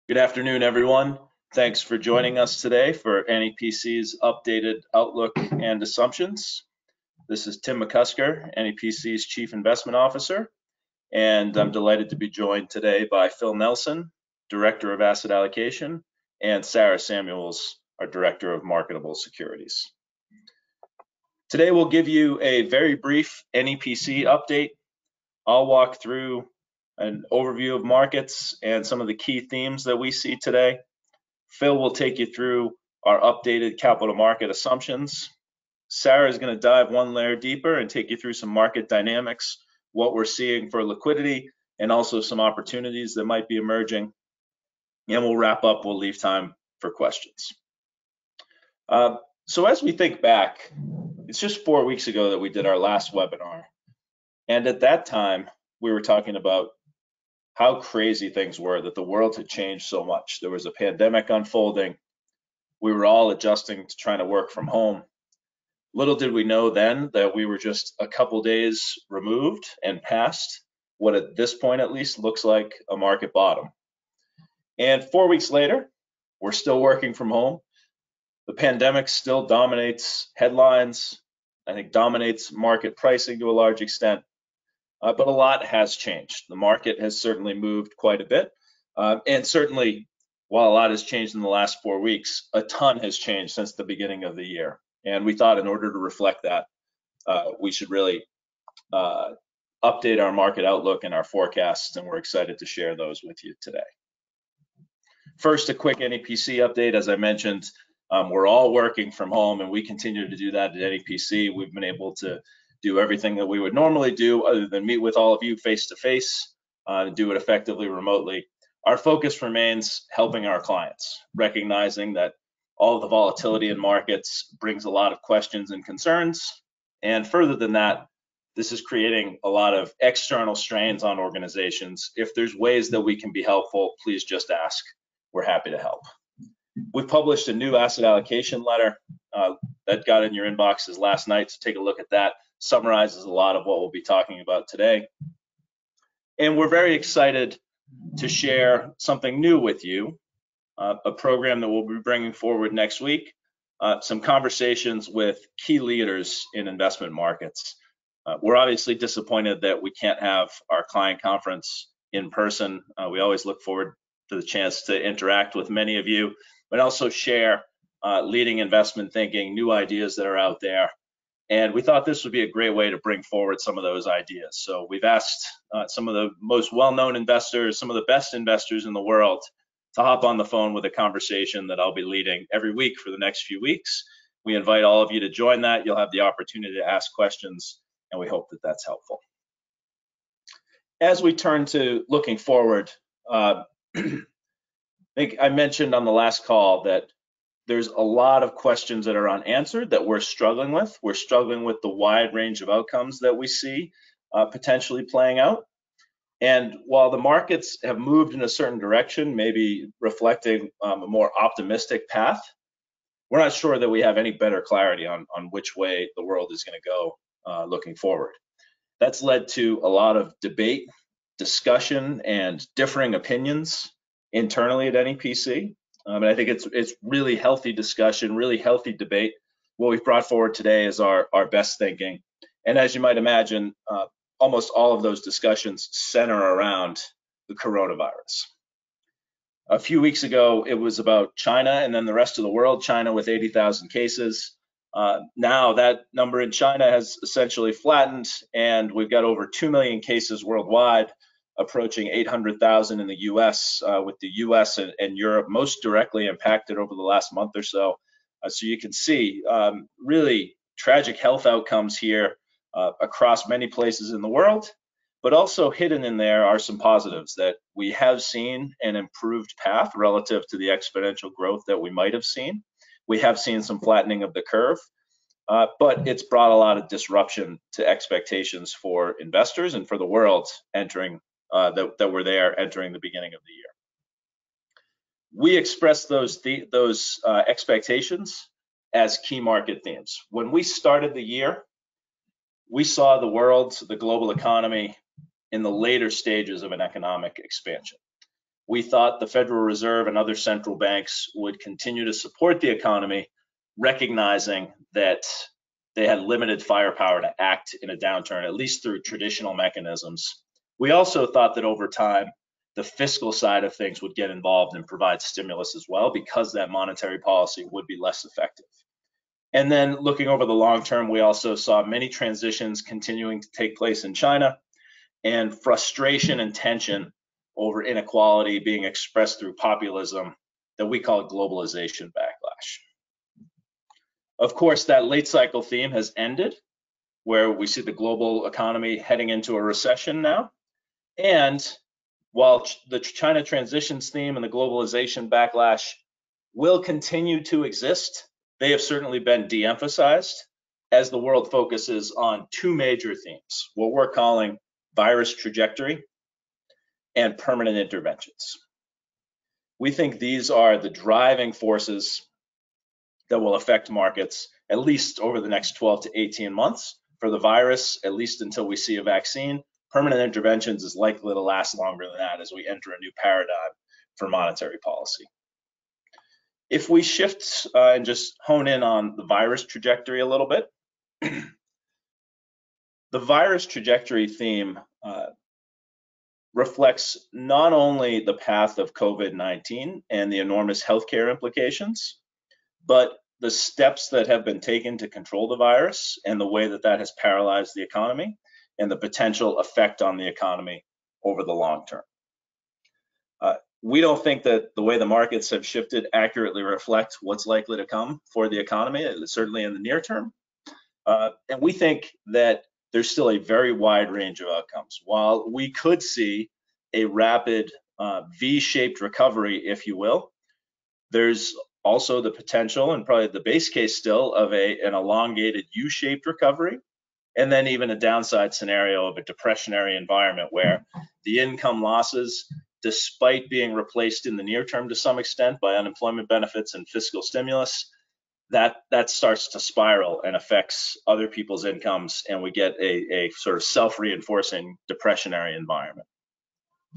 Good afternoon, everyone. Thanks for joining us today for NEPC's updated outlook and assumptions. This is Tim McCusker, NEPC's Chief Investment Officer, and I'm delighted to be joined today by Phil Nelson, Director of Asset Allocation, and Sarah Samuels, our Director of Marketable Securities. Today we'll give you a very brief NEPC update. I'll walk through an overview of markets and some of the key themes that we see today. Phil will take you through our updated capital market assumptions. Sarah is going to dive one layer deeper and take you through some market dynamics, what we're seeing for liquidity, and also some opportunities that might be emerging. And we'll wrap up, we'll leave time for questions. So as we think back, it's just 4 weeks ago that we did our last webinar. And at that time, we were talking about how crazy things were, that the world had changed so much. There was a pandemic unfolding. We were all adjusting to trying to work from home. Little did we know then that we were just a couple days removed and past what at this point at least looks like a market bottom. And 4 weeks later, we're still working from home. The pandemic still dominates headlines, I think dominates market pricing to a large extent. But a lot has changed. The market has certainly moved quite a bit. And certainly, while a lot has changed in the last 4 weeks, a ton has changed since the beginning of the year. And we thought in order to reflect that, we should really update our market outlook and our forecasts, and we're excited to share those with you today. First, a quick NEPC update. As I mentioned, we're all working from home, and we continue to do that at NEPC. We've been able to do everything that we would normally do other than meet with all of you face-to-face, and do it effectively remotely. Our focus remains helping our clients, recognizing that all of the volatility in markets brings a lot of questions and concerns. And further than that, this is creating a lot of external strains on organizations. If there's ways that we can be helpful, please just ask. We're happy to help. We've published a new asset allocation letter that got in your inboxes last night, so take a look at that. Summarizes a lot of what we'll be talking about today. And we're very excited to share something new with you, a program that we'll be bringing forward next week, some conversations with key leaders in investment markets. We're obviously disappointed that we can't have our client conference in person. We always look forward to the chance to interact with many of you, but also share leading investment thinking, new ideas that are out there. And we thought this would be a great way to bring forward some of those ideas. So we've asked some of the most well-known investors, some of the best investors in the world, to hop on the phone with a conversation that I'll be leading every week for the next few weeks. We invite all of you to join that. You'll have the opportunity to ask questions, and we hope that that's helpful. As we turn to looking forward, I think I mentioned on the last call that there's a lot of questions that are unanswered that we're struggling with. We're struggling with the wide range of outcomes that we see potentially playing out. And while the markets have moved in a certain direction, maybe reflecting a more optimistic path, we're not sure that we have any better clarity on which way the world is going to go looking forward. That's led to a lot of debate, discussion, and differing opinions internally at NEPC. And I think it's really healthy discussion, really healthy debate. What we've brought forward today is our best thinking. And as you might imagine, almost all of those discussions center around the coronavirus. A few weeks ago, it was about China and then the rest of the world, China with 80,000 cases. Now that number in China has essentially flattened, and we've got over 2 million cases worldwide, approaching 800,000 in the US, with the US and Europe most directly impacted over the last month or so. So you can see really tragic health outcomes here across many places in the world, but also hidden in there are some positives that we have seen an improved path relative to the exponential growth that we might have seen. We have seen some flattening of the curve, but it's brought a lot of disruption to expectations for investors and for the world entering that were there entering the beginning of the year. We expressed those expectations as key market themes. When we started the year, we saw the world, the global economy, in the later stages of an economic expansion. we thought the Federal Reserve and other central banks would continue to support the economy, recognizing that they had limited firepower to act in a downturn, at least through traditional mechanisms. We also thought that over time, the fiscal side of things would get involved and provide stimulus as well, because that monetary policy would be less effective. And then looking over the long term, we also saw many transitions continuing to take place in China, and frustration and tension over inequality being expressed through populism that we call globalization backlash. Of course, that late cycle theme has ended, where we see the global economy heading into a recession now. And while the China transitions theme and the globalization backlash will continue to exist, they have certainly been de-emphasized as the world focuses on two major themes, what we're calling virus trajectory and permanent interventions. We think these are the driving forces that will affect markets at least over the next 12 to 18 months. For the virus, at least until we see a vaccine. Permanent interventions is likely to last longer than that as we enter a new paradigm for monetary policy. If we shift and just hone in on the virus trajectory a little bit, the virus trajectory theme reflects not only the path of COVID-19 and the enormous healthcare implications, but the steps that have been taken to control the virus and the way that that has paralyzed the economy and the potential effect on the economy over the long term. We don't think that the way the markets have shifted accurately reflect what's likely to come for the economy, certainly in the near term. And we think that there's still a very wide range of outcomes. While we could see a rapid V-shaped recovery, if you will, there's also the potential, and probably the base case still, of an elongated U-shaped recovery, and then even a downside scenario of a depressionary environment where the income losses, despite being replaced in the near term to some extent by unemployment benefits and fiscal stimulus, that starts to spiral and affects other people's incomes, and we get a sort of self-reinforcing depressionary environment.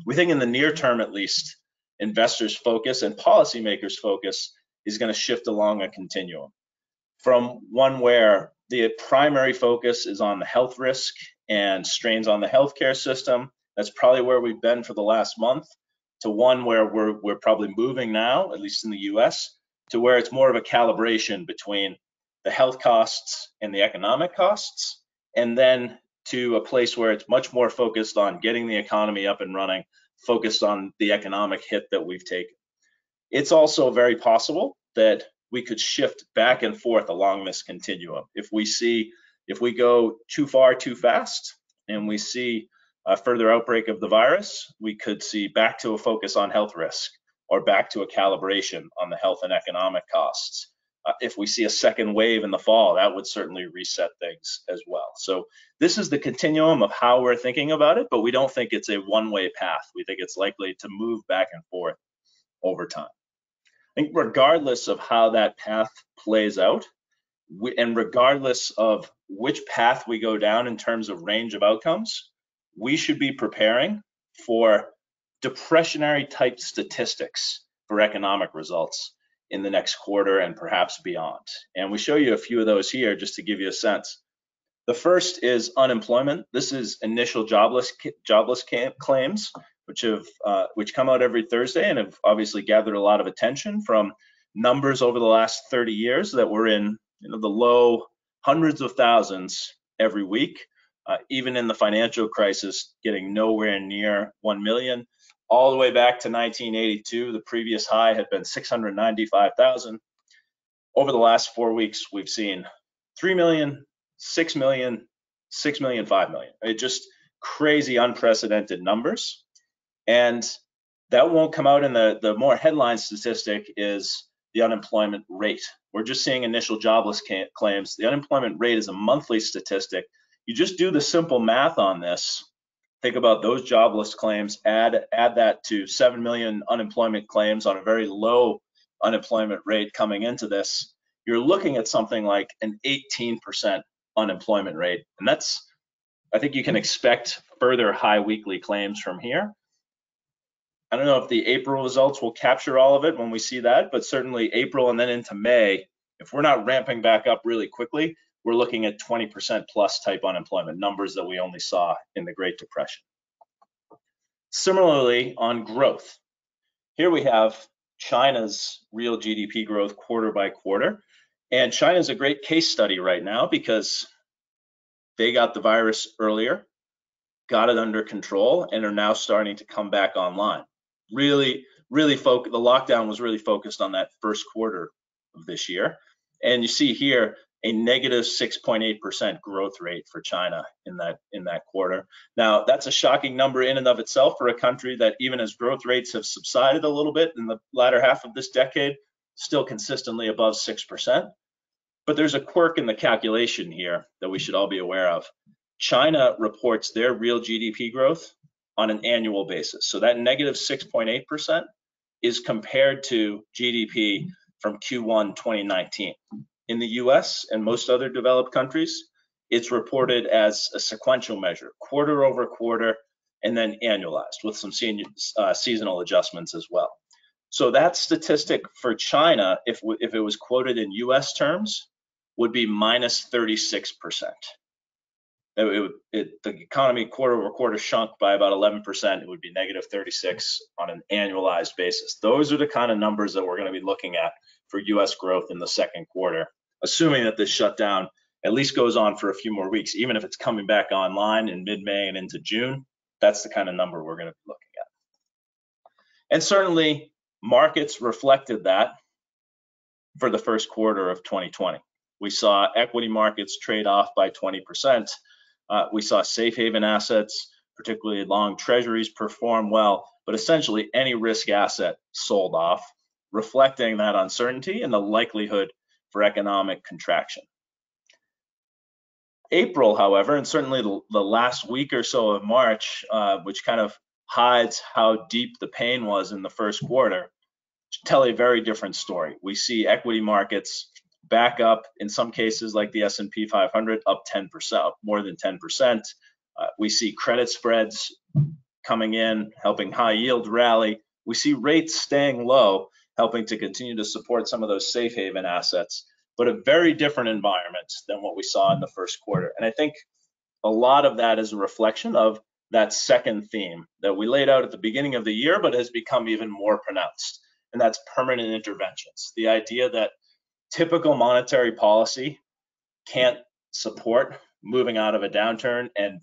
We think in the near term, at least, investors' focus and policymakers' focus is going to shift along a continuum from one where the primary focus is on the health risk and strains on the healthcare system. That's probably where we've been for the last month, to one where we're probably moving now, at least in the US, to where it's more of a calibration between the health costs and the economic costs, and then to a place where it's much more focused on getting the economy up and running, focused on the economic hit that we've taken. It's also very possible that we could shift back and forth along this continuum. If we go too far too fast and we see a further outbreak of the virus, we could see back to a focus on health risk or back to a calibration on the health and economic costs. If we see a second wave in the fall, that would certainly reset things as well. So this is the continuum of how we're thinking about it, but we don't think it's a one-way path. We think it's likely to move back and forth over time. I think regardless of how that path plays out, and regardless of which path we go down in terms of range of outcomes, we should be preparing for depressionary type statistics for economic results in the next quarter and perhaps beyond. And we show you a few of those here just to give you a sense. The first is unemployment. This is initial jobless claims, which come out every Thursday and have obviously gathered a lot of attention from numbers over the last 30 years that were in the low hundreds of thousands every week. Even in the financial crisis, getting nowhere near 1 million. All the way back to 1982, the previous high had been 695,000. Over the last 4 weeks, we've seen 3 million, 6 million, 6 million, 5 million. It just crazy, unprecedented numbers. And that won't come out in the more headline statistic is the unemployment rate. We're just seeing initial jobless claims. The unemployment rate is a monthly statistic. You just do the simple math on this. Think about those jobless claims, add that to 7 million unemployment claims on a very low unemployment rate coming into this. You're looking at something like an 18% unemployment rate. And I think you can expect further high weekly claims from here. I don't know if the April results will capture all of it when we see that, but certainly April and then into May, if we're not ramping back up really quickly, we're looking at 20% plus type unemployment, numbers that we only saw in the Great Depression. Similarly, on growth, here we have China's real GDP growth quarter by quarter. And China's a great case study right now because they got the virus earlier, got it under control, and are now starting to come back online. The lockdown was really focused on that first quarter of this year. And you see here a negative 6.8% growth rate for China in that quarter. Now, that's a shocking number in and of itself for a country that, even as growth rates have subsided a little bit in the latter half of this decade, still consistently above 6%. But there's a quirk in the calculation here that we should all be aware of. China reports their real GDP growth on an annual basis. So that negative 6.8% is compared to GDP from Q1 2019. In the US and most other developed countries, it's reported as a sequential measure, quarter over quarter, and then annualized with some seasonal adjustments as well. So that statistic for China, if it was quoted in US terms, would be minus 36%. The economy quarter over quarter shrunk by about 11%. It would be negative 36 on an annualized basis. Those are the kind of numbers that we're going to be looking at for US growth in the second quarter, assuming that this shutdown at least goes on for a few more weeks. Even if it's coming back online in mid-May and into June, that's the kind of number we're going to be looking at. And certainly markets reflected that for the first quarter of 2020. We saw equity markets trade off by 20%. We saw safe haven assets, particularly long treasuries, perform well, but essentially any risk asset sold off, reflecting that uncertainty and the likelihood for economic contraction. April, however, and certainly the last week or so of March, which kind of hides how deep the pain was in the first quarter, tell a very different story. We see equity markets back up, in some cases like the S&P 500, up 10%, more than 10%. We see credit spreads coming in, helping high yield rally. We see rates staying low, helping to continue to support some of those safe haven assets, but a very different environment than what we saw in the first quarter. And I think a lot of that is a reflection of that second theme that we laid out at the beginning of the year, but has become even more pronounced, and that's permanent interventions. The idea that typical monetary policy can't support moving out of a downturn and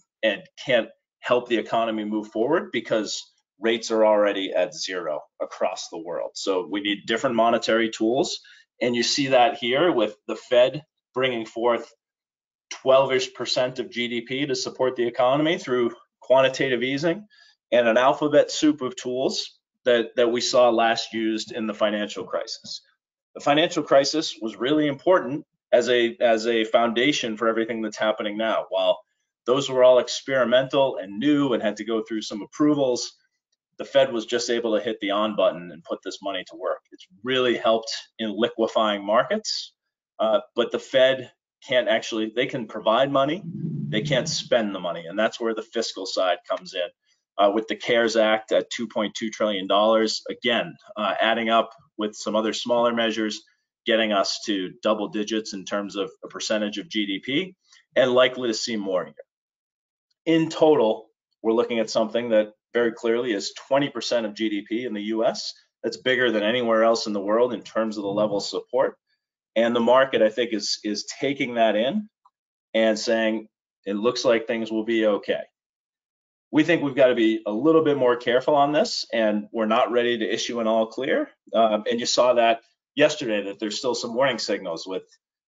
can't help the economy move forward because rates are already at zero across the world. So we need different monetary tools. And you see that here with the Fed bringing forth 12-ish% of GDP to support the economy through quantitative easing, and an alphabet soup of tools that we saw last used in the financial crisis. The financial crisis was really important as a foundation for everything that's happening now. While those were all experimental and new and had to go through some approvals, the Fed was just able to hit the on button and put this money to work. It's really helped in liquefying markets, but the Fed they can provide money, they can't spend the money, and that's where the fiscal side comes in. With the CARES Act at $2.2 trillion, again, adding up with some other smaller measures, getting us to double digits in terms of a percentage of GDP, and likely to see more here. In total, we're looking at something that very clearly is 20% of GDP in the US. That's bigger than anywhere else in the world in terms of the level of support. And the market, I think, is taking that in and saying, it looks like things will be okay. We think we've got to be a little bit more careful on this, and we're not ready to issue an all clear. And you saw that yesterday, that there's still some warning signals with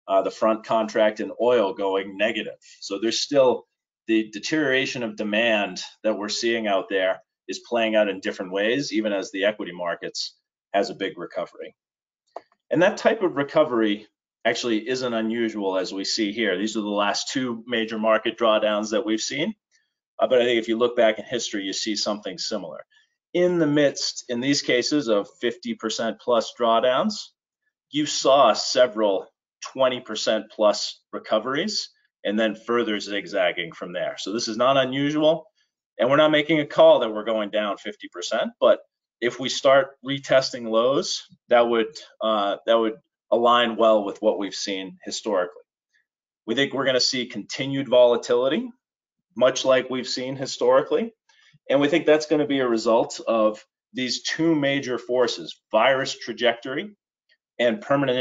the front contract in oil going negative. So there's still the deterioration of demand that we're seeing out there is playing out in different ways, even as the equity markets has a big recovery. And that type of recovery actually isn't unusual, as we see here. These are the last two major market drawdowns that we've seen. But I think if you look back in history, you see something similar. In the midst, in these cases, of 50% plus drawdowns, you saw several 20% plus recoveries and then further zigzagging from there. So this is not unusual. And we're not making a call that we're going down 50%, but if we start retesting lows, that would align well with what we've seen historically. We think we're going to see continued volatility, much like we've seen historically, and we think that's going to be a result of these two major forces: virus trajectory and permanent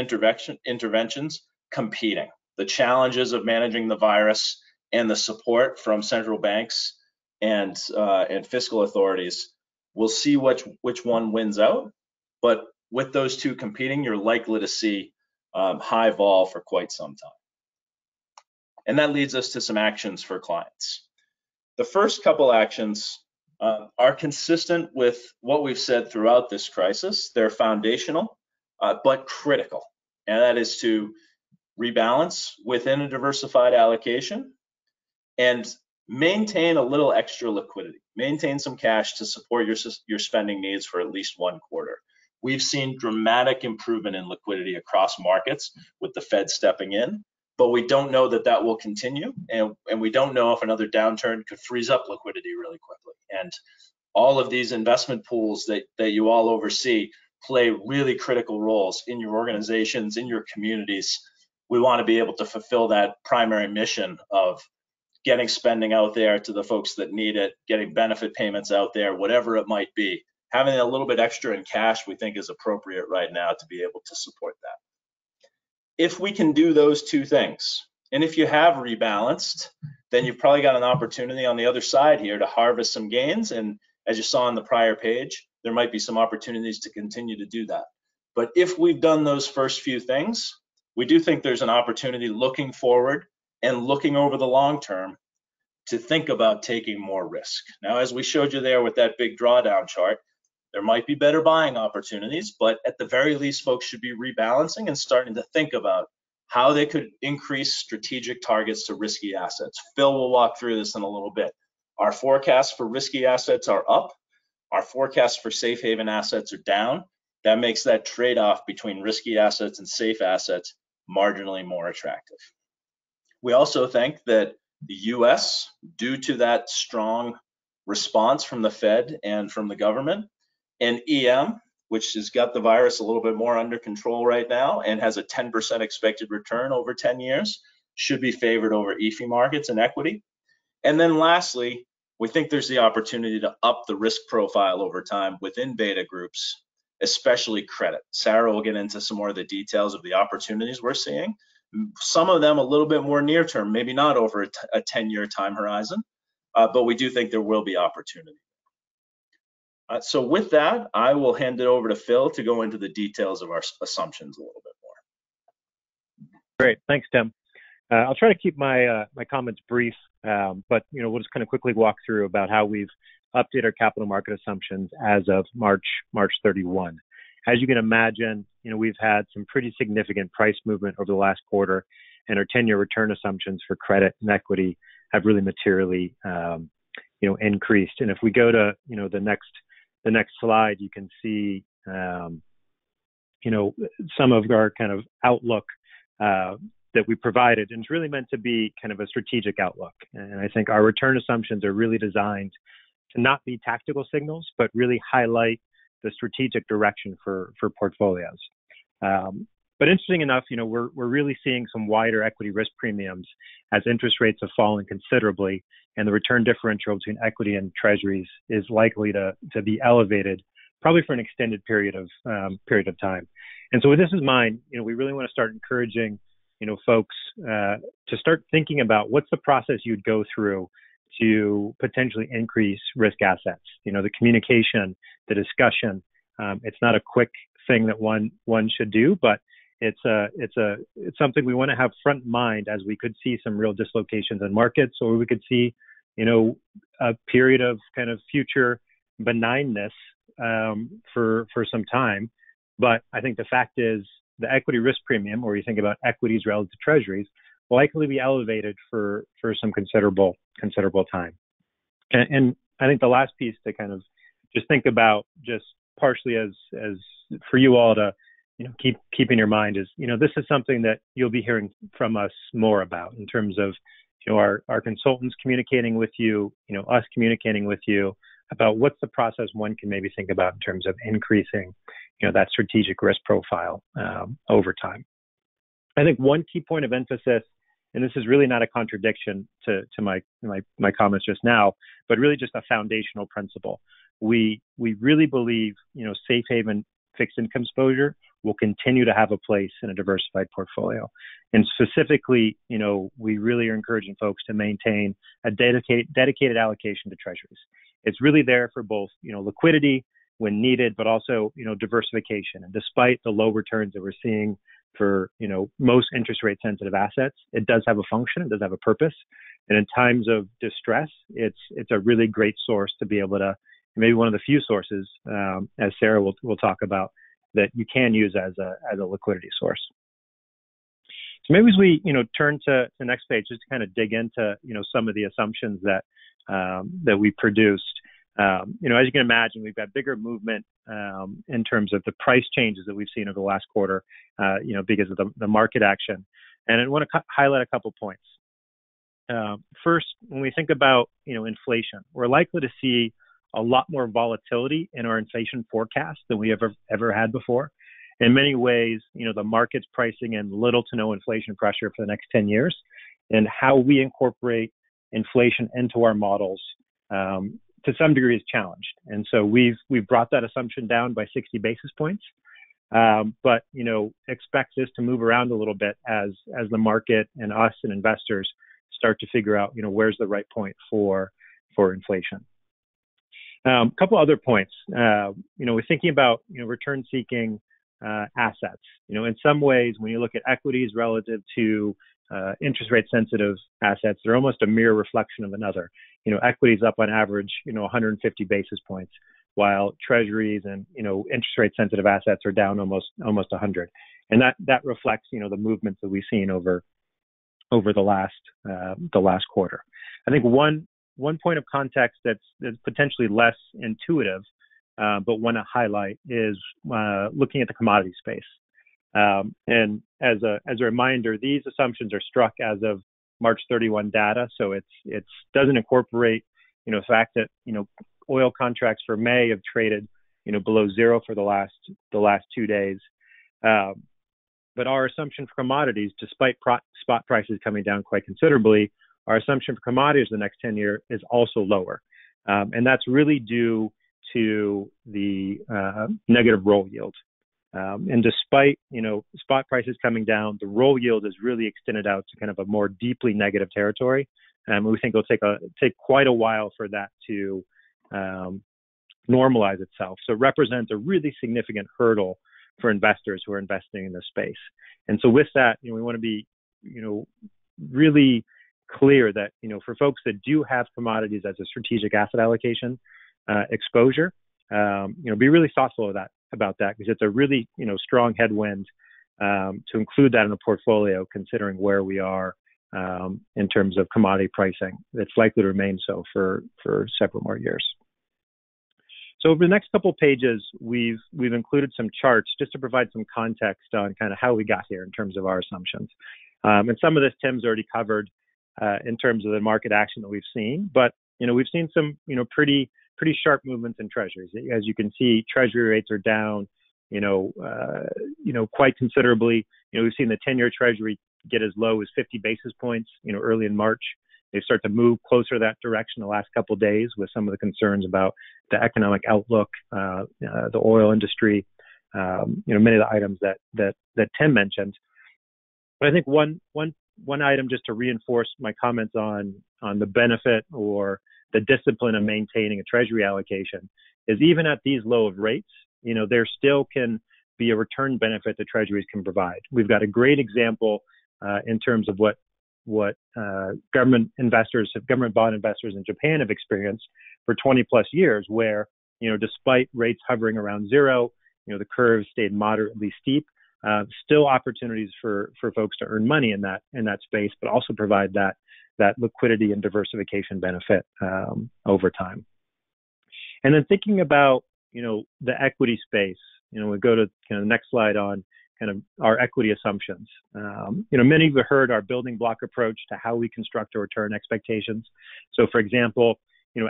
interventions competing. The challenges of managing the virus and the support from central banks and fiscal authorities. We'll see which one wins out, but with those two competing, you're likely to see high vol for quite some time. And that leads us to some actions for clients. The first couple actions are consistent with what we've said throughout this crisis. They're foundational, but critical, and that is to rebalance within a diversified allocation and maintain a little extra liquidity, maintain some cash to support your spending needs for at least one quarter. We've seen dramatic improvement in liquidity across markets with the Fed stepping in, but we don't know that that will continue, and we don't know if another downturn could freeze up liquidity really quickly. And all of these investment pools that you all oversee play really critical roles in your organizations, in your communities. We want to be able to fulfill that primary mission of getting spending out there to the folks that need it, getting benefit payments out there, whatever it might be. Having a little bit extra in cash, we think, is appropriate right now to be able to support that. If we can do those two things, and if you have rebalanced, then you've probably got an opportunity on the other side here to harvest some gains. And as you saw on the prior page, there might be some opportunities to continue to do that. But if we've done those first few things, we do think there's an opportunity looking forward and looking over the long term to think about taking more risk. Now, as we showed you there with that big drawdown chart, there might be better buying opportunities, but at the very least, folks should be rebalancing and starting to think about how they could increase strategic targets to risky assets. Phil will walk through this in a little bit. Our forecasts for risky assets are up. Our forecasts for safe haven assets are down. That makes that trade-off between risky assets and safe assets marginally more attractive. We also think that the US, due to that strong response from the Fed and from the government, and EM, which has got the virus a little bit more under control right now and has a 10% expected return over 10 years, should be favored over EFI markets and equity. And then lastly, we think there's the opportunity to up the risk profile over time within beta groups, especially credit. Sarah will get into some more of the details of the opportunities we're seeing. Some of them a little bit more near term, maybe not over a 10-year time horizon, but we do think there will be opportunity. So with that, I will hand it over to Phil to go into the details of our assumptions a little bit more. Great, thanks, Tim. I'll try to keep my my comments brief, but we'll just kind of quickly walk through about how we've updated our capital market assumptions as of March 31. As you can imagine, we've had some pretty significant price movement over the last quarter, and our 10-year return assumptions for credit and equity have really materially, increased. And if we go to, the next slide, you can see, some of our kind of outlook that we provided, and it's really meant to be kind of a strategic outlook. And I think our return assumptions are really designed to not be tactical signals, but really highlight the strategic direction for portfolios. But interesting enough, we're really seeing some wider equity risk premiums as interest rates have fallen considerably, and the return differential between equity and treasuries is likely to be elevated, probably for an extended period of time. And so with this in mind, we really want to start encouraging, folks to start thinking about what's the process you'd go through to potentially increase risk assets. The communication, the discussion. It's not a quick thing that one should do, but it's something we want to have front in mind as we could see some real dislocations in markets, or we could see, a period of kind of future benignness for some time. But I think the fact is the equity risk premium, or you think about equities relative to treasuries, will likely be elevated for some considerable time. And I think the last piece to kind of just think about, just partially as for you all to keep in your mind is, this is something that you'll be hearing from us more about in terms of our consultants communicating with you, us communicating with you about what's the process one can maybe think about in terms of increasing, that strategic risk profile over time. I think one key point of emphasis, and this is really not a contradiction to my comments just now, but really just a foundational principle. We really believe, safe haven fixed income exposure will continue to have a place in a diversified portfolio. And specifically, we really are encouraging folks to maintain a dedicated allocation to treasuries. It's really there for both, liquidity when needed, but also, diversification. And despite the low returns that we're seeing for, most interest rate sensitive assets, it does have a function, it does have a purpose. And in times of distress, it's a really great source to be able to, maybe one of the few sources, as Sarah will talk about, that you can use as a liquidity source. So maybe as we, turn to the next page, just to kind of dig into, some of the assumptions that we produced. As you can imagine, we've got bigger movement in terms of the price changes that we've seen over the last quarter, because of the market action. And I want to highlight a couple points. First, when we think about, inflation, we're likely to see a lot more volatility in our inflation forecast than we ever had before. In many ways, the market's pricing in little to no inflation pressure for the next 10 years, and how we incorporate inflation into our models to some degree is challenged. And so we've brought that assumption down by 60 basis points. But, expect this to move around a little bit as the market and us and investors start to figure out, where's the right point for inflation. A couple other points. We're thinking about, return-seeking assets. In some ways, when you look at equities relative to interest rate-sensitive assets, they're almost a mere reflection of another. Equities up on average, 150 basis points, while treasuries and, interest rate-sensitive assets are down almost 100. And that reflects, the movements that we've seen over the last quarter. I think one point of context that's potentially less intuitive, but want to highlight is looking at the commodity space. And as a reminder, these assumptions are struck as of March 31 data, so it doesn't incorporate, the fact that oil contracts for May have traded, below zero for the last 2 days. But our assumption for commodities, despite spot prices coming down quite considerably, our assumption for commodities in the next 10 years is also lower. And that's really due to the negative roll yield. And despite, spot prices coming down, the roll yield is really extended out to kind of a more deeply negative territory. And we think it'll take quite a while for that to normalize itself. So it represents a really significant hurdle for investors who are investing in this space. And so with that, we want to be, really clear that, for folks that do have commodities as a strategic asset allocation exposure, be really thoughtful about that because it's a really, strong headwind to include that in a portfolio, considering where we are in terms of commodity pricing. That's likely to remain so for several more years. So over the next couple of pages, we've included some charts just to provide some context on kind of how we got here in terms of our assumptions. And some of this Tim's already covered in terms of the market action that we've seen, but we've seen some pretty sharp movements in treasuries. As you can see, treasury rates are down quite considerably. We've seen the 10-year treasury get as low as 50 basis points early in March. They start to move closer to that direction the last couple of days with some of the concerns about the economic outlook, the oil industry, many of the items that Tim mentioned. But I think one item just to reinforce my comments on the benefit or the discipline of maintaining a treasury allocation is even at these low of rates, there still can be a return benefit that treasuries can provide. We've got a great example in terms of what government bond investors in Japan have experienced for 20 plus years, where, despite rates hovering around zero, the curve stayed moderately steep, still opportunities for folks to earn money in that space, but also provide that liquidity and diversification benefit over time. And then thinking about, the equity space, we go to kind of the next slide on kind of our equity assumptions. Many of you heard our building block approach to how we construct our return expectations. So for example,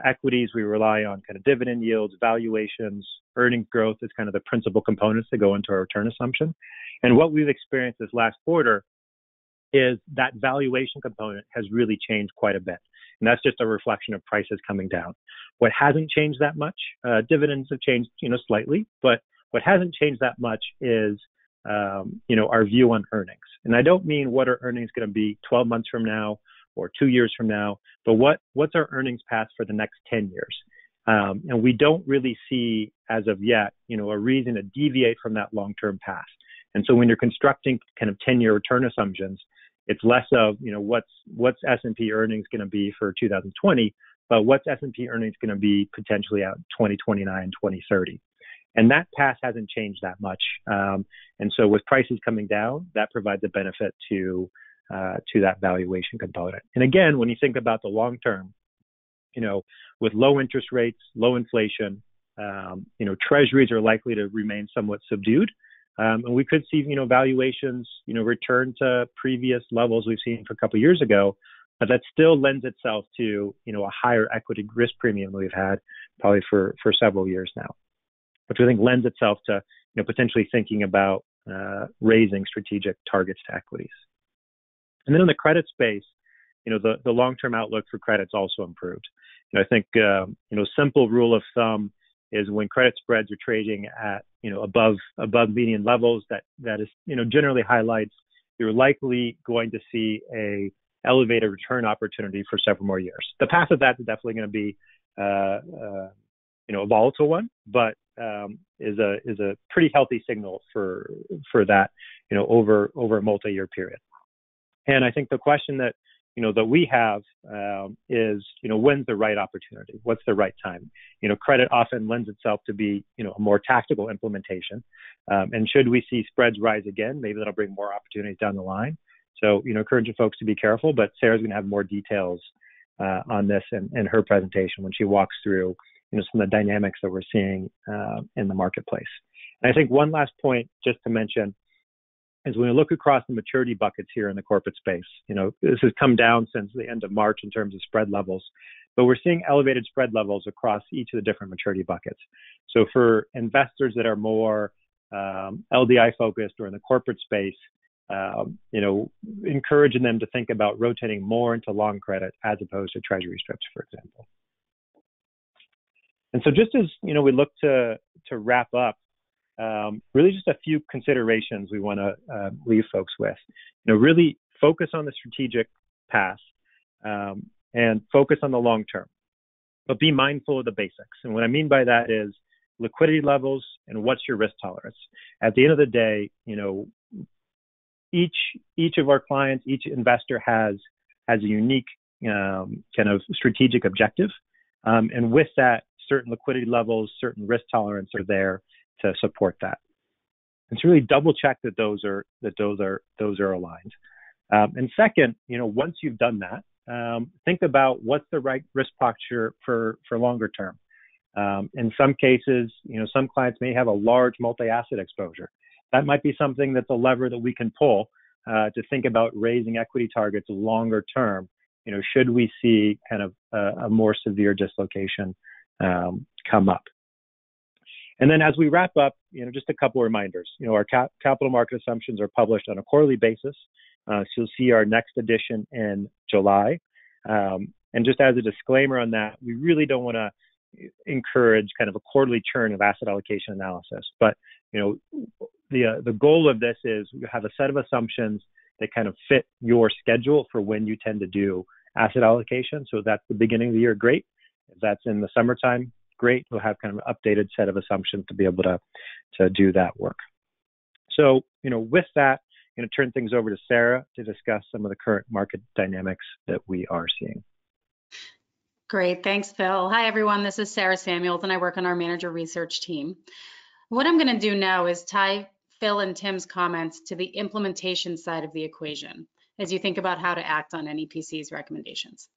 equities, we rely on kind of dividend yields, valuations, earnings growth as kind of the principal components that go into our return assumption. And what we've experienced this last quarter is that valuation component has really changed quite a bit. And that's just a reflection of prices coming down. What hasn't changed that much, dividends have changed, slightly, but what hasn't changed that much is, our view on earnings. And I don't mean what are earnings going to be 12 months from now or 2 years from now, but what's our earnings path for the next 10 years? And we don't really see as of yet, a reason to deviate from that long-term path. And so when you're constructing kind of 10-year return assumptions, it's less of, what's S&P earnings going to be for 2020, but what's S&P earnings going to be potentially out 2029, 2030. And that path hasn't changed that much. And so with prices coming down, that provides a benefit to that valuation component. And again, when you think about the long term, with low interest rates, low inflation, treasuries are likely to remain somewhat subdued. And we could see, valuations, return to previous levels we've seen for a couple of years ago, but that still lends itself to, a higher equity risk premium we've had probably for several years now, which I think lends itself to, potentially thinking about raising strategic targets to equities. And then in the credit space, the long-term outlook for credit's also improved. I think, simple rule of thumb is when credit spreads are trading at, above median levels, that is, generally highlights you're likely going to see a elevated return opportunity for several more years. The path of that is definitely going to be, a volatile one, but is a pretty healthy signal for that, over a multi-year period. And I think the question that we have is, when's the right opportunity? What's the right time? Credit often lends itself to be, a more tactical implementation. And should we see spreads rise again, maybe that'll bring more opportunities down the line. So, encouraging folks to be careful, but Sarah's going to have more details on this in her presentation when she walks through, some of the dynamics that we're seeing in the marketplace. And I think one last point just to mention is when we look across the maturity buckets here in the corporate space, this has come down since the end of March in terms of spread levels, but we're seeing elevated spread levels across each of the different maturity buckets. So for investors that are more LDI focused or in the corporate space, encouraging them to think about rotating more into long credit as opposed to treasury strips, for example. And so just as, we look to wrap up, really just a few considerations we want to leave folks with. Really focus on the strategic path and focus on the long term, but be mindful of the basics. And what I mean by that is liquidity levels and what's your risk tolerance. At the end of the day, each of our clients, each investor has a unique kind of strategic objective, and with that, certain liquidity levels, certain risk tolerance are there to support that. And to really double check that those are aligned. And second, once you've done that, think about what's the right risk posture for longer term. In some cases, some clients may have a large multi-asset exposure. That might be something that's a lever that we can pull to think about raising equity targets longer term. Should we see kind of a more severe dislocation come up. And then as we wrap up, just a couple of reminders. Our capital market assumptions are published on a quarterly basis. So you'll see our next edition in July. And just as a disclaimer on that, we really don't want to encourage kind of a quarterly churn of asset allocation analysis. But, the goal of this is you have a set of assumptions that kind of fit your schedule for when you tend to do asset allocation. So that's the beginning of the year, great. If that's in the summertime, great. We'll have kind of an updated set of assumptions to be able to do that work. So, with that, I'm going to turn things over to Sarah to discuss some of the current market dynamics that we are seeing. Great, thanks, Phil. Hi, everyone. This is Sarah Samuels, and I work on our manager research team. What I'm going to do now is tie Phil and Tim's comments to the implementation side of the equation as you think about how to act on NEPC's recommendations.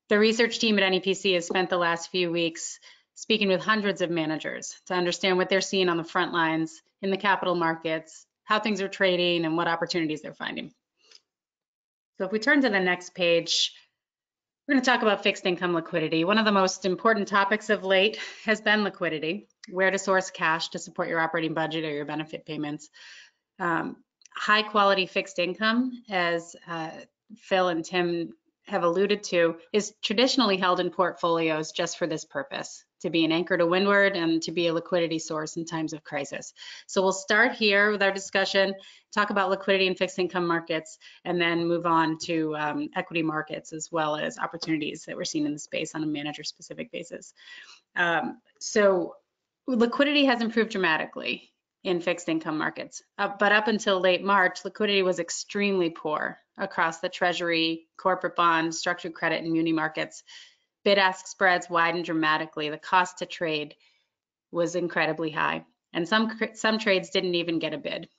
The research team at NEPC has spent the last few weeks speaking with hundreds of managers to understand what they're seeing on the front lines in the capital markets, how things are trading, and what opportunities they're finding. So if we turn to the next page, We're going to talk about fixed income liquidity. One of the most important topics of late has been liquidity, where to source cash to support your operating budget or your benefit payments. High quality fixed income, as Phil and Tim have alluded to, is traditionally held in portfolios just for this purpose, to be an anchor to windward and to be a liquidity source in times of crisis. So we'll start here with our discussion, talk about liquidity in fixed income markets, and then move on to equity markets as well as opportunities that we're seeing in the space on a manager specific basis. So liquidity has improved dramatically in fixed income markets, but up until late March, liquidity was extremely poor across the Treasury, corporate bond, structured credit, and muni markets. Bid-ask spreads widened dramatically. The cost to trade was incredibly high, and some trades didn't even get a bid.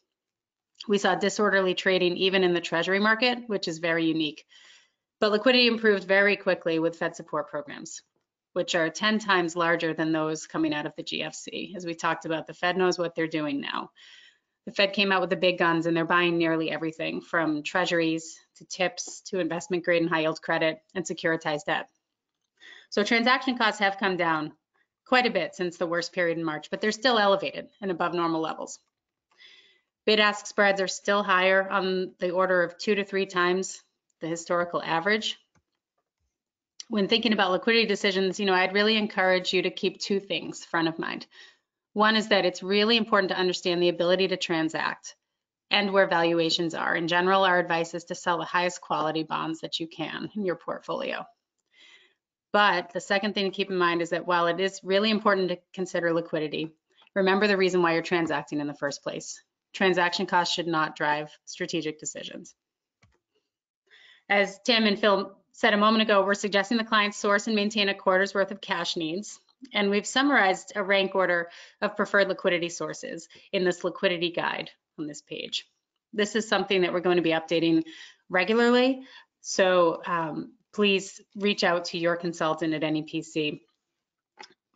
We saw disorderly trading even in the Treasury market, which is very unique. But liquidity improved very quickly with Fed support programs, which are 10 times larger than those coming out of the GFC. As we talked about, the Fed knows what they're doing now. The Fed came out with the big guns and they're buying nearly everything from treasuries to TIPS to investment grade and high yield credit and securitized debt. So transaction costs have come down quite a bit since the worst period in March, but they're still elevated and above normal levels. Bid-ask spreads are still higher, on the order of 2 to 3 times the historical average. When thinking about liquidity decisions, I'd really encourage you to keep 2 things front of mind. One is that it's really important to understand the ability to transact and where valuations are. In general, our advice is to sell the highest quality bonds that you can in your portfolio. But the second thing to keep in mind is that while it is really important to consider liquidity, remember the reason why you're transacting in the first place. Transaction costs should not drive strategic decisions. As Tim and Phil said a moment ago, we're suggesting the client source and maintain a quarter's worth of cash needs. And we've summarized a rank order of preferred liquidity sources in this liquidity guide on this page. This is something that we're going to be updating regularly. So please reach out to your consultant at NEPC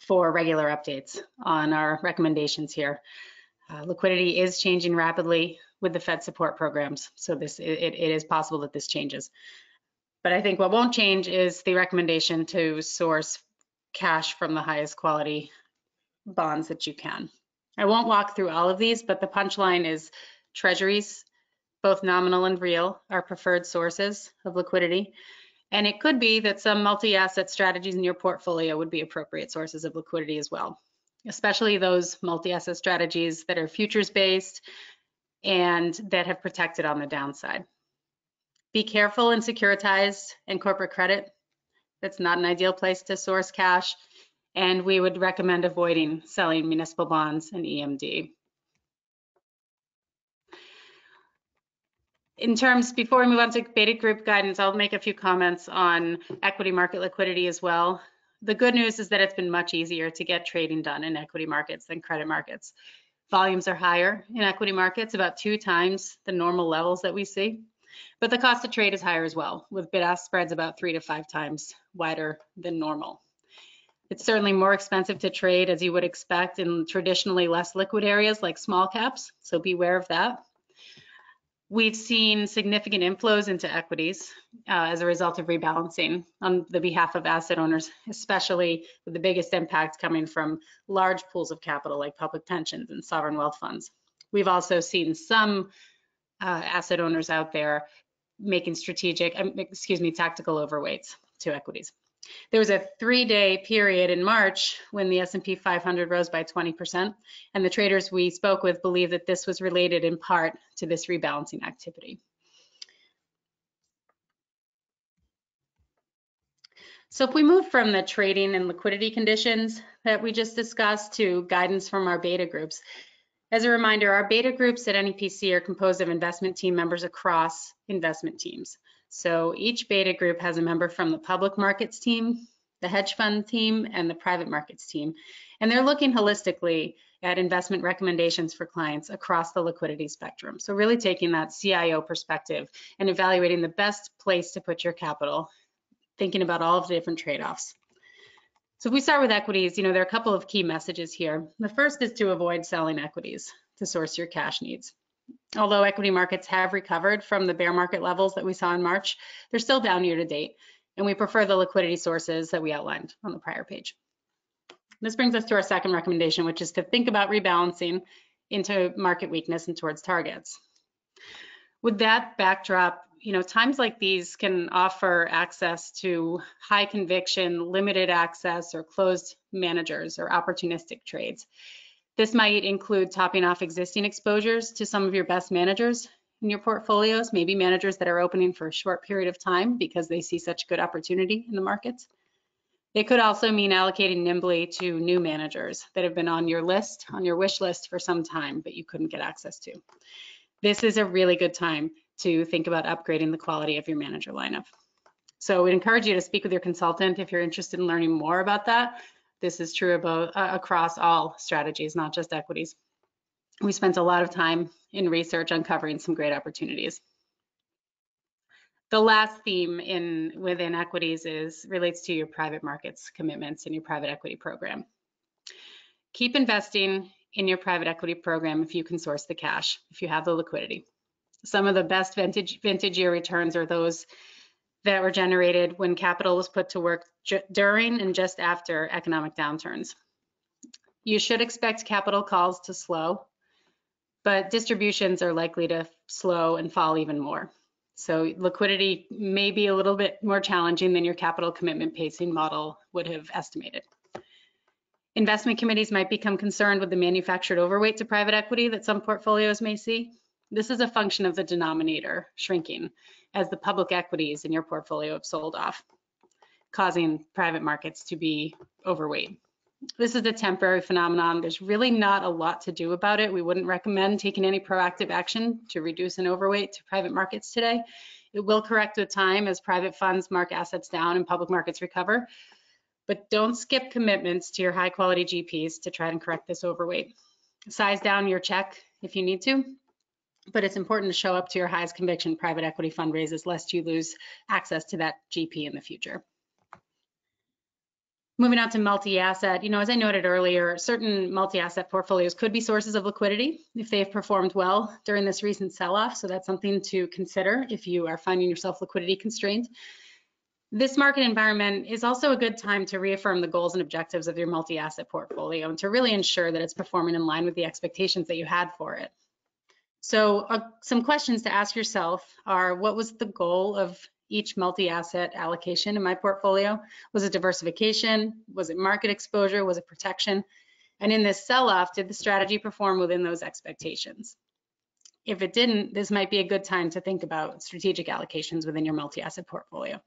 for regular updates on our recommendations here. Liquidity is changing rapidly with the Fed support programs. So it is possible that this changes. But I think what won't change is the recommendation to source cash from the highest quality bonds that you can. I won't walk through all of these, but the punchline is treasuries, both nominal and real, are preferred sources of liquidity. And it could be that some multi-asset strategies in your portfolio would be appropriate sources of liquidity as well, especially those multi-asset strategies that are futures-based and that have protected on the downside. Be careful in securitized and corporate credit. That's not an ideal place to source cash, and we would recommend avoiding selling municipal bonds and EMD. Before we move on to beta group guidance, I'll make a few comments on equity market liquidity as well. The good news is that it's been much easier to get trading done in equity markets than credit markets. Volumes are higher in equity markets, about 2 times the normal levels that we see. But the cost to trade is higher as well, with bid-ask spreads about 3 to 5 times wider than normal. It's certainly more expensive to trade, as you would expect, in traditionally less liquid areas like small caps, so beware of that. We've seen significant inflows into equities as a result of rebalancing on the behalf of asset owners, especially with the biggest impact coming from large pools of capital like public pensions and sovereign wealth funds. We've also seen some asset owners out there making tactical overweights to equities. There was a 3-day period in March when the S&P 500 rose by 20%, and the traders we spoke with believe that this was related in part to this rebalancing activity. So if we move from the trading and liquidity conditions that we just discussed to guidance from our beta groups, as a reminder, our beta groups at NEPC are composed of investment team members across investment teams. So each beta group has a member from the public markets team, the hedge fund team, and the private markets team. And they're looking holistically at investment recommendations for clients across the liquidity spectrum. So really taking that CIO perspective and evaluating the best place to put your capital, thinking about all of the different trade-offs. So if we start with equities, there are a couple of key messages here. The first is to avoid selling equities to source your cash needs. Although equity markets have recovered from the bear market levels that we saw in March, they're still down year to date. And we prefer the liquidity sources that we outlined on the prior page. This brings us to our second recommendation, which is to think about rebalancing into market weakness and towards targets. With that backdrop, times like these can offer access to high conviction, limited access, or closed managers or opportunistic trades. This might include topping off existing exposures to some of your best managers in your portfolios, maybe managers that are opening for a short period of time because they see such good opportunity in the markets. It could also mean allocating nimbly to new managers that have been on your list, on your wish list for some time, but you couldn't get access to. This is a really good time to think about upgrading the quality of your manager lineup. So we encourage you to speak with your consultant if you're interested in learning more about that. This is true about across all strategies, not just equities. We spent a lot of time in research uncovering some great opportunities. The last theme within equities relates to your private markets commitments in your private equity program. Keep investing in your private equity program if you can source the cash, if you have the liquidity. Some of the best vintage year returns are those that were generated when capital was put to work during and just after economic downturns. You should expect capital calls to slow, but distributions are likely to slow and fall even more. So liquidity may be a little bit more challenging than your capital commitment pacing model would have estimated. Investment committees might become concerned with the manufactured overweight to private equity that some portfolios may see. This is a function of the denominator shrinking as the public equities in your portfolio have sold off, causing private markets to be overweight. This is a temporary phenomenon. There's really not a lot to do about it. We wouldn't recommend taking any proactive action to reduce an overweight to private markets today. It will correct with time as private funds mark assets down and public markets recover. But don't skip commitments to your high quality GPs to try and correct this overweight. Size down your check if you need to, but it's important to show up to your highest conviction private equity fundraisers lest you lose access to that GP in the future. Moving on to multi-asset, as I noted earlier, certain multi-asset portfolios could be sources of liquidity if they've performed well during this recent sell-off. So that's something to consider if you are finding yourself liquidity constrained. This market environment is also a good time to reaffirm the goals and objectives of your multi-asset portfolio and to really ensure that it's performing in line with the expectations that you had for it. So some questions to ask yourself are, what was the goal of each multi-asset allocation in my portfolio? Was it diversification? Was it market exposure? Was it protection? And in this sell-off, did the strategy perform within those expectations? If it didn't, this might be a good time to think about strategic allocations within your multi-asset portfolio.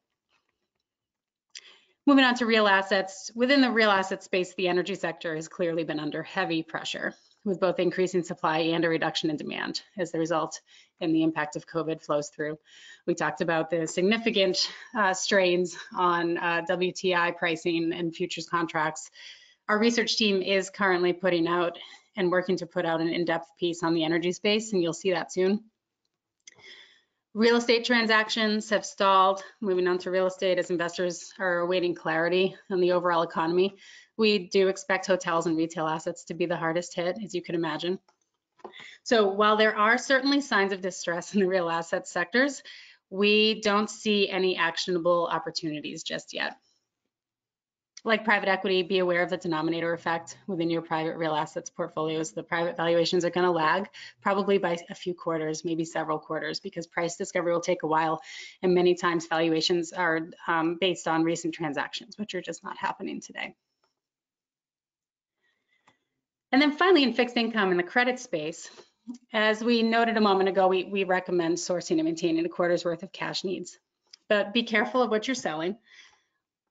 Moving on to real assets. Within the real asset space, the energy sector has clearly been under heavy pressure with both increasing supply and a reduction in demand as the result and the impact of COVID flows through. We talked about the significant strains on WTI pricing and futures contracts. Our research team is currently putting out and working to put out an in-depth piece on the energy space, and you'll see that soon. Real estate transactions have stalled. Moving on to real estate as investors are awaiting clarity on the overall economy. We do expect hotels and retail assets to be the hardest hit, as you can imagine. So while there are certainly signs of distress in the real asset sectors, we don't see any actionable opportunities just yet. Like private equity, be aware of the denominator effect within your private real assets portfolios. The private valuations are going to lag probably by a few quarters, maybe several quarters, because price discovery will take a while. And many times valuations are based on recent transactions, which are just not happening today. And then finally, in fixed income in the credit space, as we noted a moment ago, we recommend sourcing and maintaining a quarter's worth of cash needs. But be careful of what you're selling.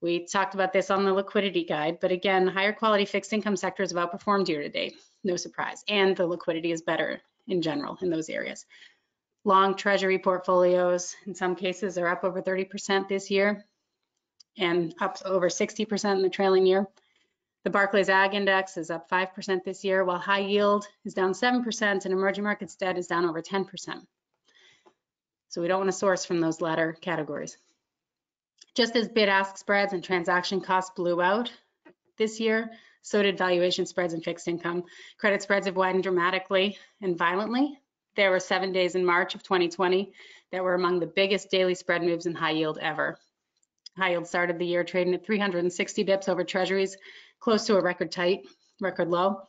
We talked about this on the liquidity guide, but again, higher quality fixed income sectors have outperformed year to date, no surprise. And the liquidity is better in general in those areas. Long treasury portfolios, in some cases, are up over 30% this year and up over 60% in the trailing year. The Barclays Ag Index is up 5% this year, while high yield is down 7% and emerging markets debt is down over 10%. So we don't want to source from those latter categories. Just as bid-ask spreads and transaction costs blew out this year, so did valuation spreads in fixed income. Credit spreads have widened dramatically and violently. There were 7 days in March of 2020 that were among the biggest daily spread moves in high yield ever. High yield started the year trading at 360 bips over treasuries, close to a record low,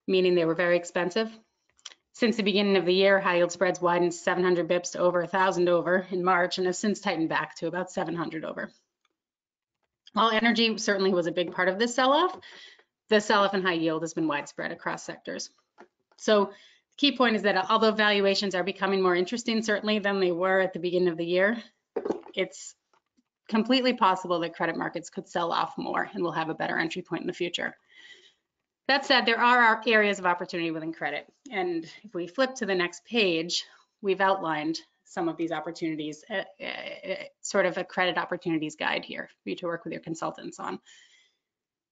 meaning they were very expensive. Since the beginning of the year, high yield spreads widened 700 bips to over 1,000 over in March and have since tightened back to about 700 over. While energy certainly was a big part of this sell-off, the sell-off in high yield has been widespread across sectors. So the key point is that although valuations are becoming more interesting, certainly than they were at the beginning of the year, it's completely possible that credit markets could sell off more and we'll have a better entry point in the future. That said, there are areas of opportunity within credit. And if we flip to the next page, we've outlined some of these opportunities, sort of a credit opportunities guide here for you to work with your consultants on.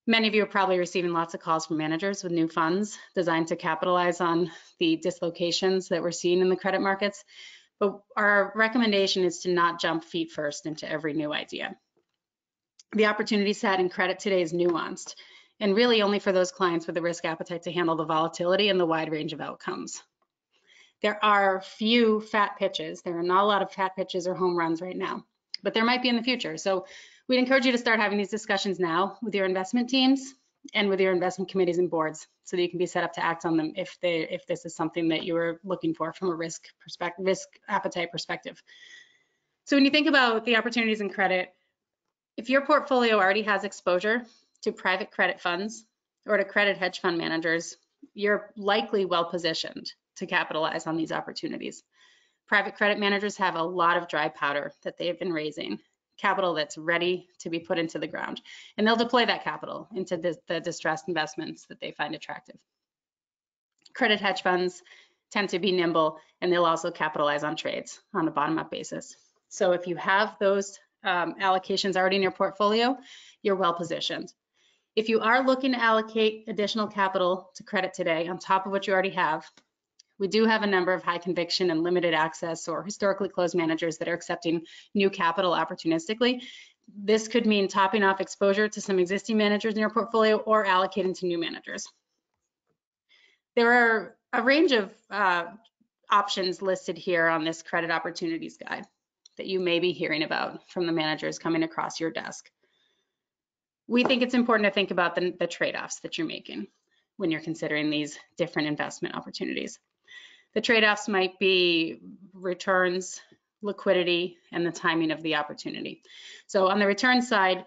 Many of you are probably receiving lots of calls from managers with new funds designed to capitalize on the dislocations that we're seeing in the credit markets. But our recommendation is to not jump feet first into every new idea. The opportunity set in credit today is nuanced and really only for those clients with the risk appetite to handle the volatility and the wide range of outcomes. There are few fat pitches. There are not a lot of fat pitches or home runs right now, but there might be in the future. So we'd encourage you to start having these discussions now with your investment teams and with your investment committees and boards so that you can be set up to act on them if this is something that you were looking for from a risk appetite perspective. So when you think about the opportunities in credit, if your portfolio already has exposure to private credit funds or to credit hedge fund managers, you're likely well positioned to capitalize on these opportunities. Private credit managers have a lot of dry powder that they've been raising, capital that's ready to be put into the ground, and they'll deploy that capital into the distressed investments that they find attractive. Credit hedge funds tend to be nimble, and they'll also capitalize on trades on a bottom-up basis. So if you have those allocations already in your portfolio, you're well positioned. If you are looking to allocate additional capital to credit today on top of what you already have, we do have a number of high conviction and limited access or historically closed managers that are accepting new capital opportunistically. This could mean topping off exposure to some existing managers in your portfolio or allocating to new managers. There are a range of options listed here on this credit opportunities guide that you may be hearing about from the managers coming across your desk. We think it's important to think about the trade-offs that you're making when you're considering these different investment opportunities. The trade-offs might be returns, liquidity, and the timing of the opportunity. So on the return side,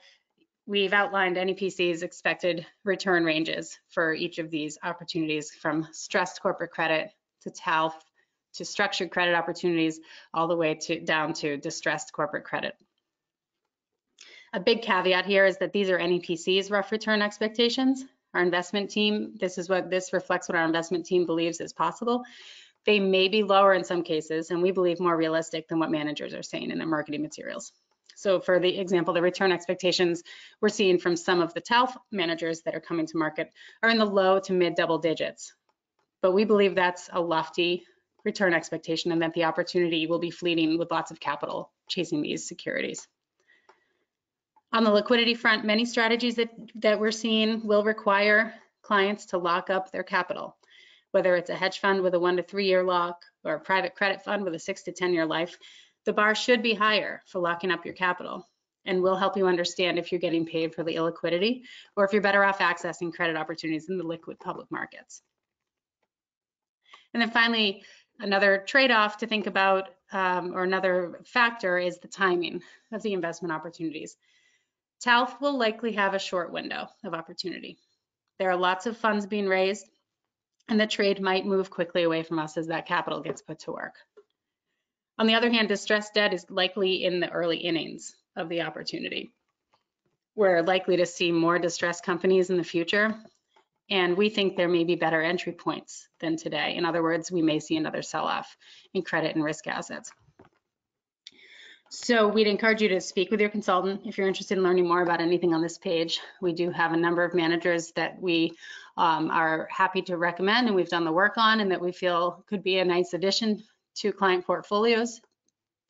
we've outlined NEPC's expected return ranges for each of these opportunities, from stressed corporate credit to TALF to structured credit opportunities, all the way down to distressed corporate credit. A big caveat here is that these are NEPC's rough return expectations. Our investment team, this reflects what our investment team believes is possible. They may be lower in some cases, and we believe more realistic than what managers are saying in their marketing materials. So for the example, the return expectations we're seeing from some of the TALF managers that are coming to market are in the low to mid double digits. But we believe that's a lofty return expectation and that the opportunity will be fleeting with lots of capital chasing these securities. On the liquidity front, many strategies that we're seeing will require clients to lock up their capital, whether it's a hedge fund with a 1 to 3 year lock or a private credit fund with a 6 to 10 year life. The bar should be higher for locking up your capital, and we'll help you understand if you're getting paid for the illiquidity or if you're better off accessing credit opportunities in the liquid public markets. And then finally, another trade-off to think about, or another factor, is the timing of the investment opportunities. TALF will likely have a short window of opportunity. There are lots of funds being raised, and the trade might move quickly away from us as that capital gets put to work. On the other hand, distressed debt is likely in the early innings of the opportunity. We're likely to see more distressed companies in the future, and we think there may be better entry points than today. In other words, we may see another sell-off in credit and risk assets. So we'd encourage you to speak with your consultant if you're interested in learning more about anything on this page. We do have a number of managers that we are happy to recommend and we've done the work on and that we feel could be a nice addition to client portfolios,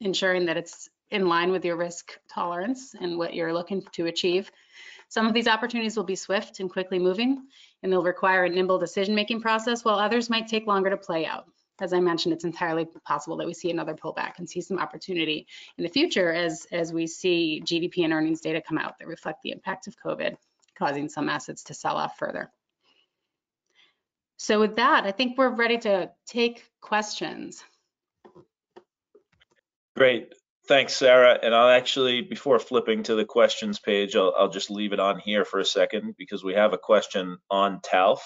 ensuring that it's in line with your risk tolerance and what you're looking to achieve. Some of these opportunities will be swift and quickly moving, and they'll require a nimble decision-making process, while others might take longer to play out. as I mentioned, it's entirely possible that we see another pullback and see some opportunity in the future as we see GDP and earnings data come out that reflect the impact of COVID, causing some assets to sell off further. So with that, I think we're ready to take questions. Great. Thanks, Sarah. And I'll actually, before flipping to the questions page, I'll just leave it on here for a second because we have a question on TALF,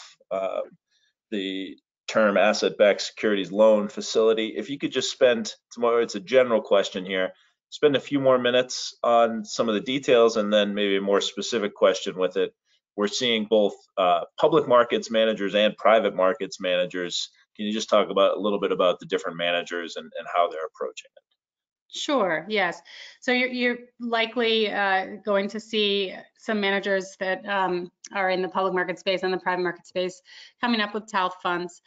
the term asset-backed securities loan facility. If you could just spend, it's a general question here, spend a few more minutes on some of the details and then maybe a more specific question with it. We're seeing both public markets managers and private markets managers. Can you just talk about a little bit about the different managers and how they're approaching it? Sure, yes. So you're likely going to see some managers that are in the public market space and the private market space coming up with TALF funds.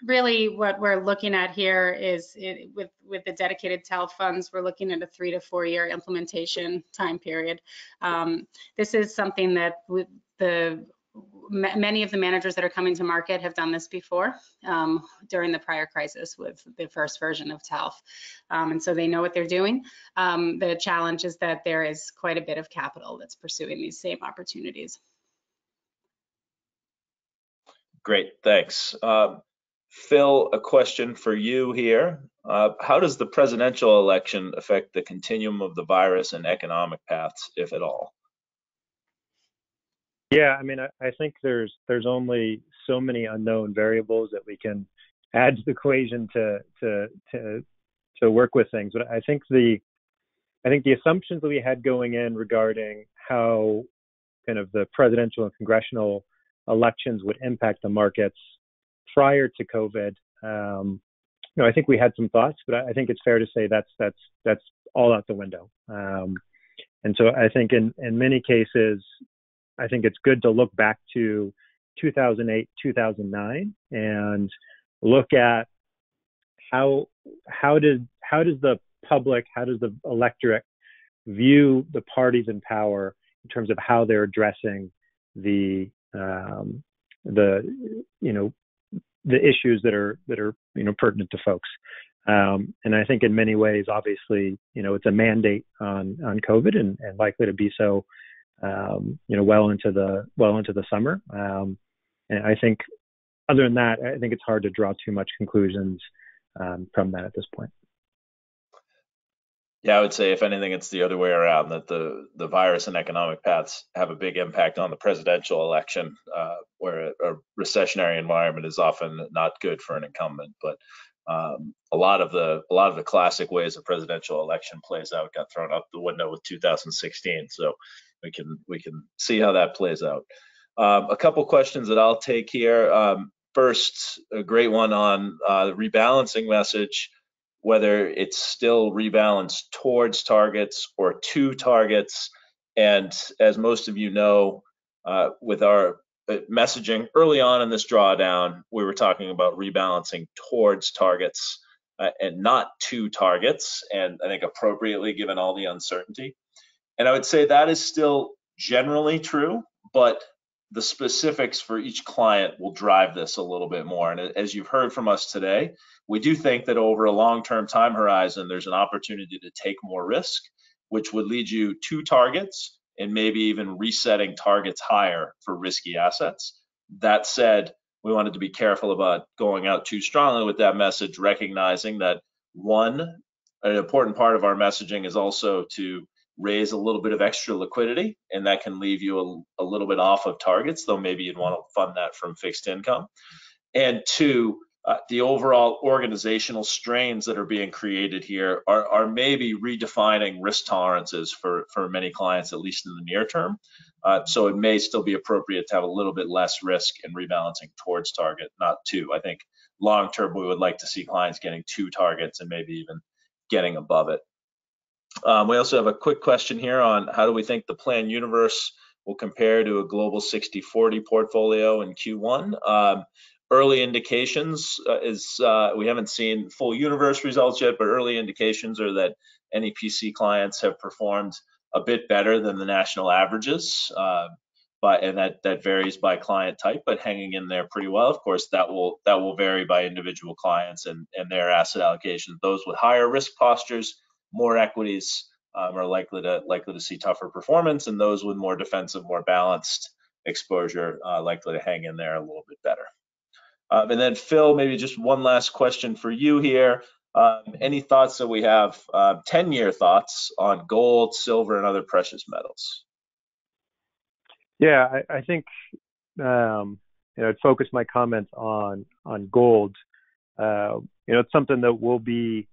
Really what we're looking at here is with the dedicated TALF funds, we're looking at a 3 to 4 year implementation time period. This is something that many of the managers that are coming to market have done this before during the prior crisis with the first version of TALF. And so they know what they're doing. The challenge is that there is quite a bit of capital that's pursuing these same opportunities. Great, thanks. Phil, a question for you here. How does the presidential election affect the continuum of the virus and economic paths, if at all? Yeah, I mean, I think there's only so many unknown variables that we can add to the equation to work with things. But I think the assumptions that we had going in regarding how kind of the presidential and congressional elections would impact the markets prior to COVID, I think we had some thoughts, but I think it's fair to say that's all out the window. And so I think in many cases, I think it's good to look back to 2008, 2009, and look at how does the public, how does the electorate view the parties in power in terms of how they're addressing the issues that are pertinent to folks. And I think in many ways, obviously, it's a mandate on COVID and likely to be so. Well into the summer. And I think other than that, I think it's hard to draw too much conclusions from that at this point. Yeah, I would say if anything, it's the other way around, that the virus and economic paths have a big impact on the presidential election, where a recessionary environment is often not good for an incumbent. But a lot of the classic ways a presidential election plays out got thrown out the window with 2016. So we can see how that plays out. A couple questions that I'll take here. First, a great one on the rebalancing message, whether it's still rebalanced towards targets or to targets. And as most of you know, with our messaging early on in this drawdown, we were talking about rebalancing towards targets and not to targets, and I think appropriately given all the uncertainty. And I would say that is still generally true, but the specifics for each client will drive this a little bit more. And as you've heard from us today, we do think that over a long-term time horizon, there's an opportunity to take more risk, which would lead you to targets and maybe even resetting targets higher for risky assets. That said, we wanted to be careful about going out too strongly with that message, recognizing that an important part of our messaging is also to raise a little bit of extra liquidity, and that can leave you a little bit off of targets, though maybe you'd want to fund that from fixed income. And two, the overall organizational strains that are being created here are maybe redefining risk tolerances for many clients, at least in the near term. So it may still be appropriate to have a little bit less risk in rebalancing towards target, not to. I think long term, we would like to see clients getting to targets and maybe even getting above it. We also have a quick question here on how do we think the plan universe will compare to a global 60-40 portfolio in Q1. Early indications we haven't seen full universe results yet, but early indications are that NEPC clients have performed a bit better than the national averages. and that varies by client type, but hanging in there pretty well. Of course, that will vary by individual clients and their asset allocation. Those with higher risk postures, more equities, are likely to see tougher performance, and those with more defensive, more balanced exposure likely to hang in there a little bit better. And then Phil, maybe just one last question for you here. Any thoughts that we have, 10-year thoughts on gold, silver, and other precious metals? Yeah, I think I'd focus my comments on gold. It's something that we'll be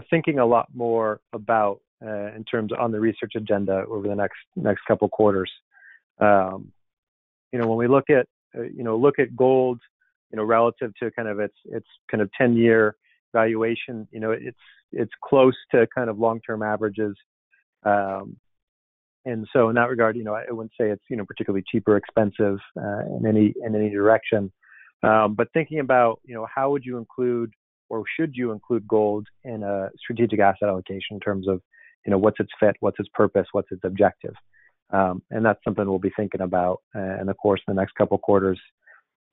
thinking a lot more about in terms on the research agenda over the next couple quarters. When we look at gold, relative to kind of its kind of 10-year valuation, it's close to kind of long-term averages. And so in that regard, I wouldn't say it's particularly cheap or expensive in any direction. But thinking about how would you include or should you include gold in a strategic asset allocation in terms of what's its fit, what's its purpose, what's its objective, and that's something we'll be thinking about in the course of the next couple quarters,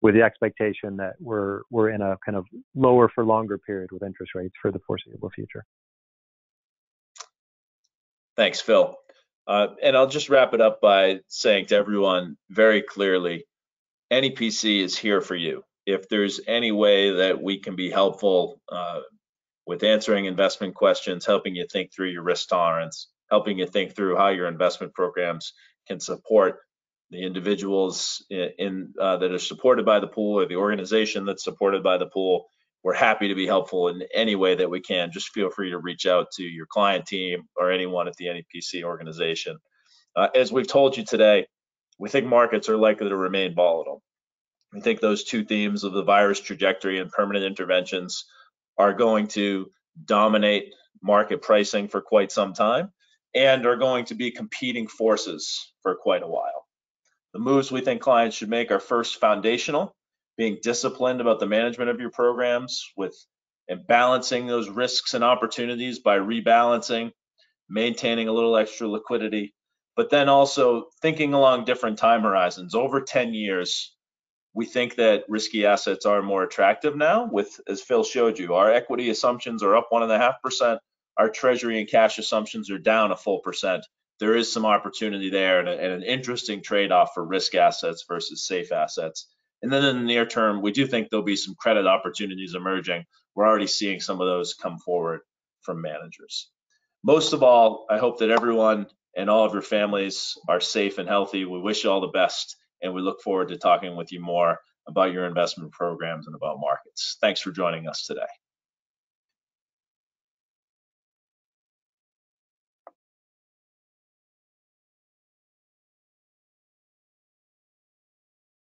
with the expectation that we're in a kind of lower for longer period with interest rates for the foreseeable future. Thanks, Phil. And I'll just wrap it up by saying to everyone very clearly, NEPC is here for you. If there's any way that we can be helpful with answering investment questions, helping you think through your risk tolerance, helping you think through how your investment programs can support the individuals that are supported by the pool, or the organization that's supported by the pool, we're happy to be helpful in any way that we can. Just feel free to reach out to your client team or anyone at the NEPC organization. As we've told you today, we think markets are likely to remain volatile. We think those two themes of the virus trajectory and permanent interventions are going to dominate market pricing for quite some time, and are going to be competing forces for quite a while. The moves we think clients should make are first foundational, being disciplined about the management of your programs and balancing those risks and opportunities by rebalancing, maintaining a little extra liquidity, but then also thinking along different time horizons. Over 10 years, we think that risky assets are more attractive now as Phil showed you, our equity assumptions are up 1.5%, our treasury and cash assumptions are down a full percent. There is some opportunity there and an interesting trade-off for risk assets versus safe assets. And then in the near term, we do think there'll be some credit opportunities emerging. We're already seeing some of those come forward from managers. Most of all, I hope that everyone and all of your families are safe and healthy. We wish you all the best, and we look forward to talking with you more about your investment programs and about markets. Thanks for joining us today.